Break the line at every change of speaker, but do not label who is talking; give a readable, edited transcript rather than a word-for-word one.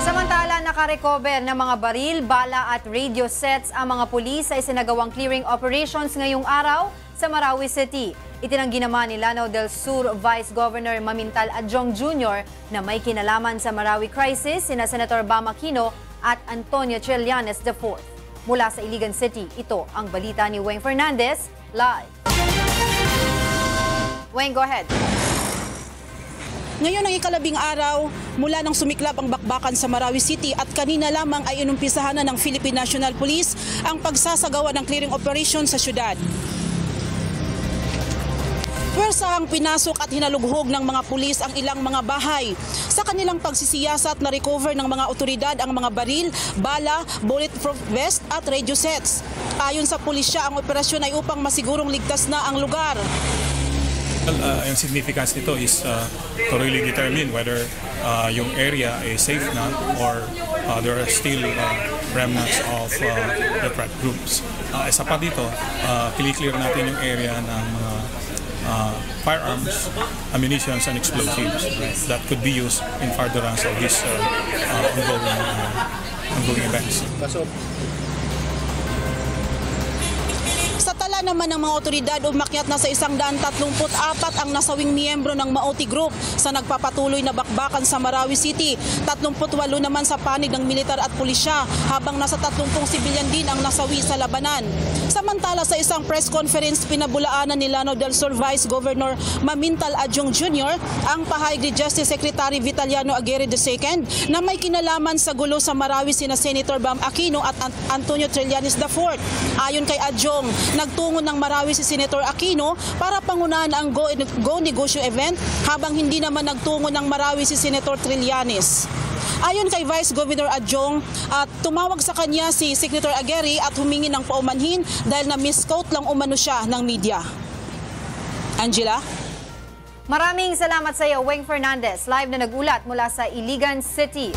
Samantala, nakarecover ng mga baril, bala at radio sets ang mga pulis sa isinagawang clearing operations ngayong araw sa Marawi City. Itinanggi naman ni Lanao del Sur Vice Governor Mamintal Adjong Jr. na may kinalaman sa Marawi crisis sina Senator Bam Aquino at Antonio Trillanes IV. Mula sa Iligan City, ito ang balita ni Weng Fernandez, live. Weng, go ahead.
Ngayon ang ikalabing araw mula nang sumiklab ang bakbakan sa Marawi City at kanina lamang ay inumpisahan na ng Philippine National Police ang pagsasagawa ng clearing operation sa syudad. Pwersahang pinasok at hinalughog ng mga pulis ang ilang mga bahay. Sa kanilang pagsisiyasat na recover ng mga otoridad ang mga baril, bala, bulletproof vest at radio sets. Ayon sa pulisya, ang operasyon ay upang masigurong ligtas na ang lugar.
Ang significance nito is to really determine whether yung area is safe na or there are still remnants of the threat groups. Isa pa dito, clear natin yung area ng firearms, ammunitions, and explosives that could be used in furtherance of these ongoing events.
Sa tala naman ng mga otoridad, umakyat na sa 134 ang nasawing miyembro ng Maoti Group sa nagpapatuloy na bakbakan sa Marawi City. 38 naman sa panig ng militar at pulisya, habang nasa 30 sibilyan din ang nasawi sa labanan. Samantala, sa isang press conference, pinabulaanan ni Lanao del Sur Vice Governor Mamintal Adjong Jr. ang Pahayag ni Justice Secretary Vitaliano Aguirre II na may kinalaman sa gulo sa Marawi sina Senator Bam Aquino at Antonio Trillanes IV. Ayon kay Adjong, nagtungo ng Marawi si Senator Aquino para pangunahan ang Go Negosyo event, habang hindi naman nagtungo ng Marawi si Senator Trillanes. Ayon kay Vice Governor Adjong, tumawag sa kanya si Senator Aguirre at humingi ng paumanhin dahil na misquote lang umano siya ng media. Angela?
Maraming salamat sa iyo, Weng Fernandez, live na nagulat mula sa Iligan City.